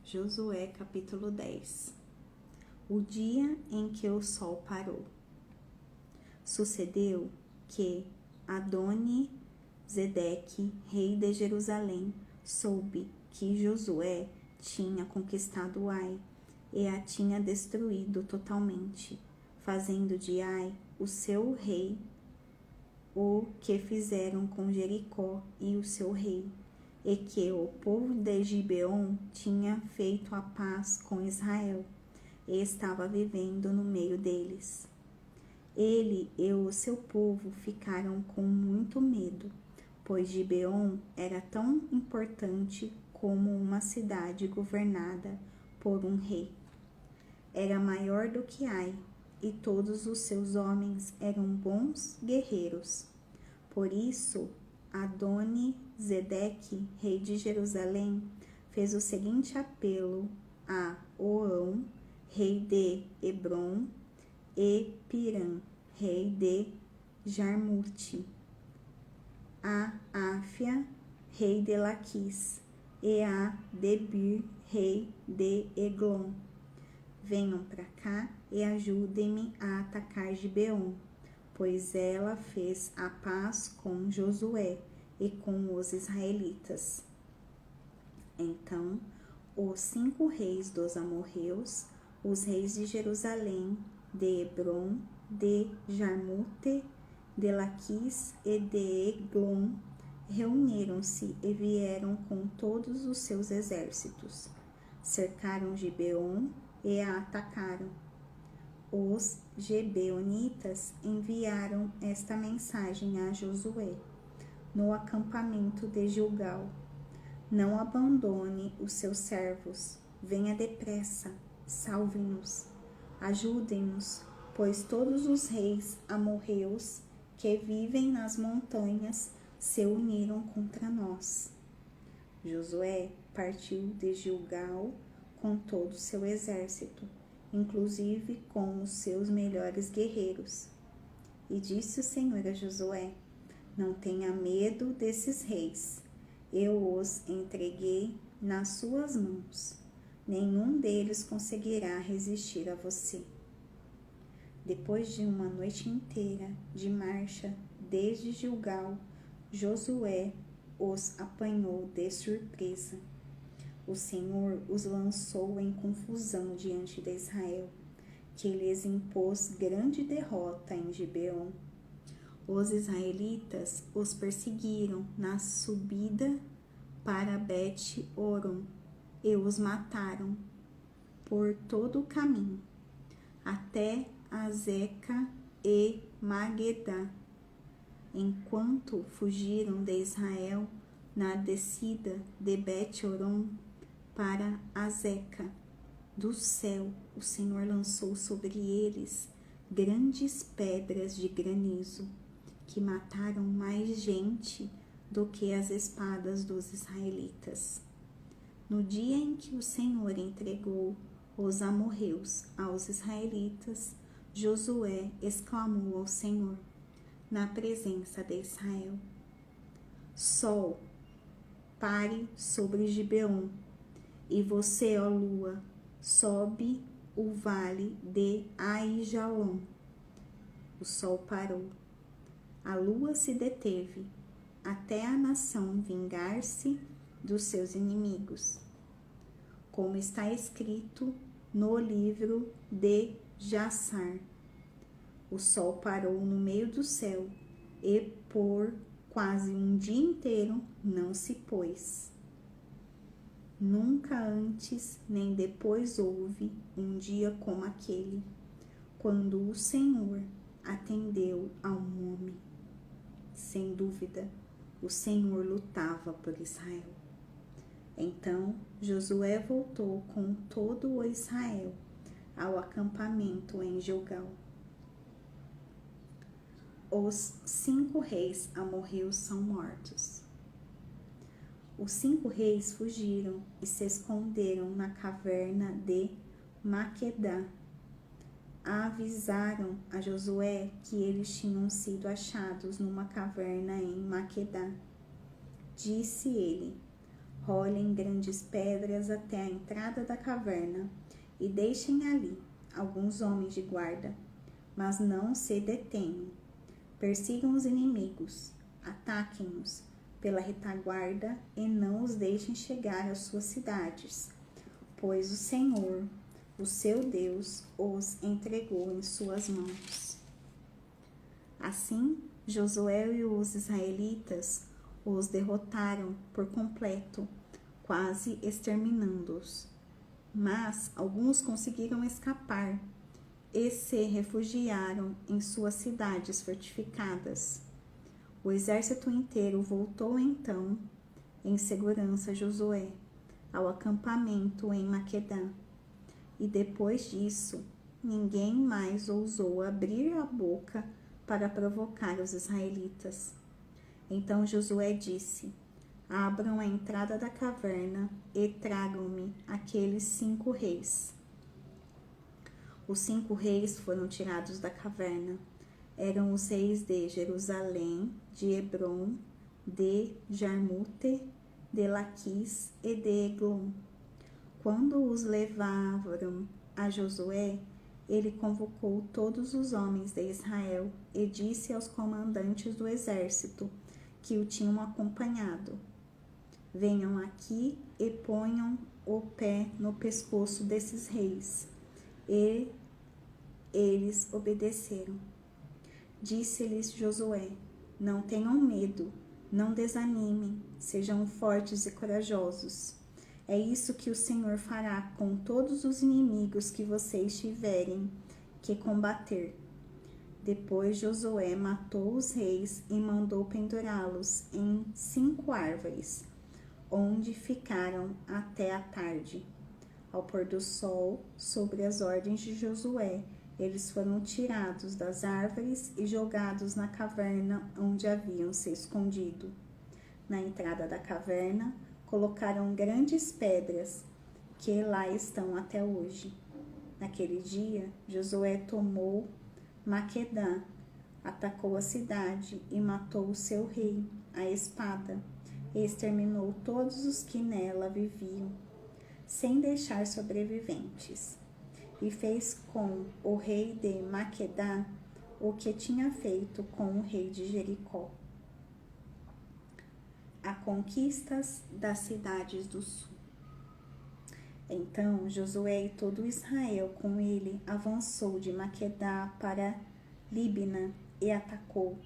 Josué capítulo 10. O dia em que o sol parou. Sucedeu que Adoni-Zedeque, rei de Jerusalém, soube que Josué tinha conquistado Ai e a tinha destruído totalmente, fazendo de Ai o seu rei, o que fizeram com Jericó e o seu rei, e que o povo de Gibeon tinha feito a paz com Israel e estava vivendo no meio deles. Ele e o seu povo ficaram com muito medo, pois Gibeon era tão importante como uma cidade governada por um rei. Era maior do que Ai, e todos os seus homens eram bons guerreiros. Por isso, Adoni-Zedeque, rei de Jerusalém, fez o seguinte apelo a Oão, rei de Hebrom, e Pirã, rei de Jarmute, a Áfia, rei de Laquis, e a Debir, rei de Eglon. Venham para cá e ajudem-me a atacar Gibeon, pois ela fez a paz com Josué e com os israelitas. Então, os 5 reis dos amorreus, os reis de Jerusalém, de Hebrom, de Jarmute, de Laquis e de Eglon, reuniram-se e vieram com todos os seus exércitos. Cercaram Gibeon e a atacaram. Os Gibeonitas enviaram esta mensagem a Josué, no acampamento de Gilgal: não abandone os seus servos, venha depressa, salve-nos, ajudem-nos, pois todos os reis amorreus que vivem nas montanhas se uniram contra nós. Josué partiu de Gilgal com todo o seu exército, inclusive com os seus melhores guerreiros. E disse o Senhor a Josué: não tenha medo desses reis, eu os entreguei nas suas mãos. Nenhum deles conseguirá resistir a você. Depois de uma noite inteira de marcha desde Gilgal, Josué os apanhou de surpresa. O Senhor os lançou em confusão diante de Israel, que lhes impôs grande derrota em Gibeon. Os israelitas os perseguiram na subida para Bet-Horon e os mataram por todo o caminho, até Azeca e Magedá. Enquanto fugiram de Israel na descida de Bet-Horon para Azeca, do céu o Senhor lançou sobre eles grandes pedras de granizo, que mataram mais gente do que as espadas dos israelitas. No dia em que o Senhor entregou os amorreus aos israelitas, Josué exclamou ao Senhor, na presença de Israel: Sol, pare sobre Gibeon, e você, ó lua, sobe o vale de Aijalon. O sol parou. A lua se deteve, até a nação vingar-se dos seus inimigos, como está escrito no livro de Jassar. O sol parou no meio do céu e por quase um dia inteiro não se pôs. Nunca antes nem depois houve um dia como aquele, quando o Senhor atendeu a um homem. Sem dúvida, o Senhor lutava por Israel. Então Josué voltou com todo o Israel ao acampamento em Gilgal. Os 5 reis amorreus são mortos. Os 5 reis fugiram e se esconderam na caverna de Maquedá. Avisaram a Josué que eles tinham sido achados numa caverna em Maquedá. Disse ele: rolem grandes pedras até a entrada da caverna e deixem ali alguns homens de guarda, mas não se detenham. Persigam os inimigos, ataquem-os pela retaguarda e não os deixem chegar às suas cidades, pois o Senhor, o seu Deus, os entregou em suas mãos. Assim, Josué e os israelitas os derrotaram por completo, quase exterminando-os. Mas alguns conseguiram escapar e se refugiaram em suas cidades fortificadas. O exército inteiro voltou então, em segurança, Josué, ao acampamento em Maquedã. E depois disso, ninguém mais ousou abrir a boca para provocar os israelitas. Então Josué disse: abram a entrada da caverna e tragam-me aqueles 5 reis. Os 5 reis foram tirados da caverna. Eram os reis de Jerusalém, de Hebrom, de Jarmute, de Laquis e de Eglon. Quando os levaram a Josué, ele convocou todos os homens de Israel e disse aos comandantes do exército que o tinham acompanhado: venham aqui e ponham o pé no pescoço desses reis. E eles obedeceram. Disse-lhes Josué: não tenham medo, não desanimem, sejam fortes e corajosos. É isso que o Senhor fará com todos os inimigos que vocês tiverem que combater. Depois Josué matou os reis e mandou pendurá-los em 5 árvores, onde ficaram até a tarde. Ao pôr do sol, sobre as ordens de Josué, eles foram tirados das árvores e jogados na caverna onde haviam se escondido. Na entrada da caverna, colocaram grandes pedras, que lá estão até hoje. Naquele dia, Josué tomou Maquedã, atacou a cidade e matou o seu rei, a espada, e exterminou todos os que nela viviam, sem deixar sobreviventes. E fez com o rei de Maquedá o que tinha feito com o rei de Jericó. A conquistas das cidades do sul. Então Josué e todo Israel com ele avançou de Maquedá para Líbina e atacou.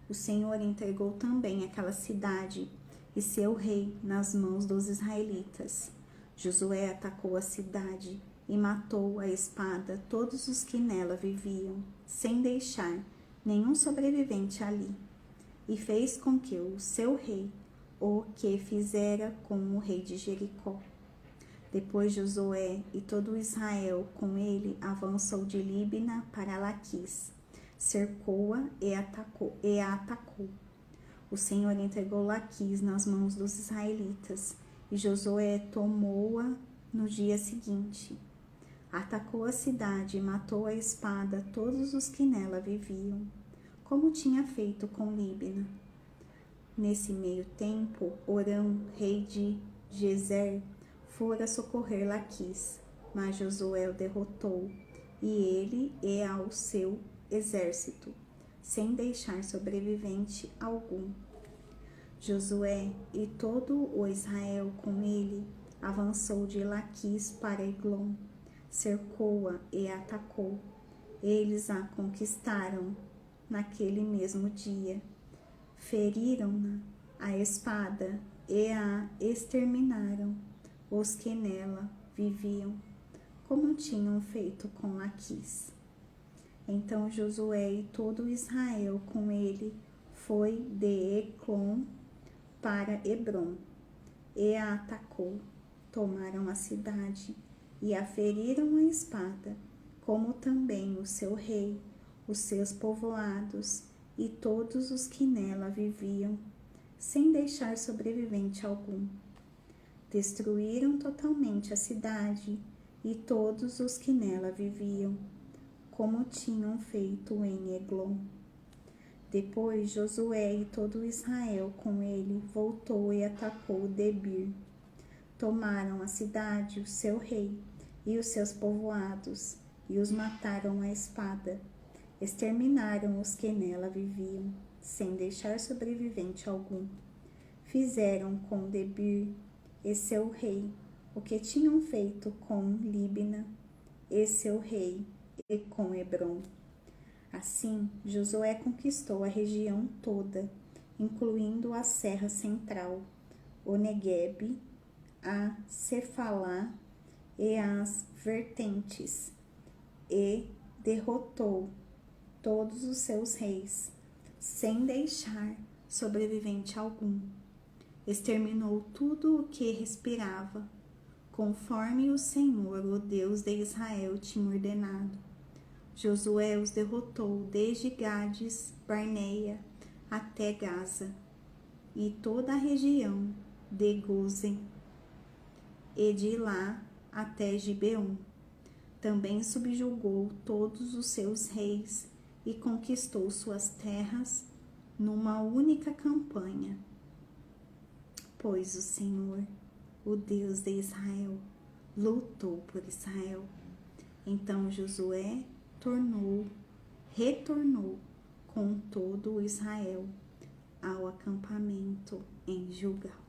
O Senhor entregou também aquela cidade e seu rei nas mãos dos israelitas. Josué atacou a cidade e matou a espada todos os que nela viviam, sem deixar nenhum sobrevivente ali. E fez com que o seu rei o que fizera com o rei de Jericó. Depois Josué e todo Israel com ele avançou de Líbina para Laquis, cercou-a e a atacou. O Senhor entregou Laquis nas mãos dos israelitas, e Josué tomou-a no dia seguinte. Atacou a cidade e matou a espada todos os que nela viviam, como tinha feito com Líbina. Nesse meio tempo, Orão, rei de Gezer, fora socorrer Laquis, mas Josué o derrotou, e ele e ao seu exército, sem deixar sobrevivente algum. Josué e todo o Israel com ele avançou de Laquis para Eglon, cercou-a e a atacou. Eles a conquistaram naquele mesmo dia. Feriram-na a espada e a exterminaram os que nela viviam, como tinham feito com Laquis. Então Josué e todo Israel com ele foi de Eclon para Hebrom e a atacou. Tomaram a cidade e a feriram a espada, como também o seu rei, os seus povoados e todos os que nela viviam, sem deixar sobrevivente algum. Destruíram totalmente a cidade e todos os que nela viviam, como tinham feito em Eglon. Depois Josué e todo Israel com ele voltou e atacou Debir, Tomaram a cidade, o seu rei e os seus povoados, e os mataram à espada. Exterminaram os que nela viviam, sem deixar sobrevivente algum. Fizeram com Debir e seu rei o que tinham feito com Líbna e seu rei e com Hebrom. Assim, Josué conquistou a região toda, incluindo a Serra Central, o Neguebe, a Cefalá e as vertentes, e derrotou todos os seus reis, sem deixar sobrevivente algum. Exterminou tudo o que respirava, conforme o Senhor, o Deus de Israel, tinha ordenado. Josué os derrotou desde Gades Barneia até Gaza, e toda a região de Gozen, e de lá até Gibeon. Também subjugou todos os seus reis e conquistou suas terras numa única campanha. Pois o Senhor, o Deus de Israel, lutou por Israel. Então Josué retornou com todo o Israel ao acampamento em Gilgal.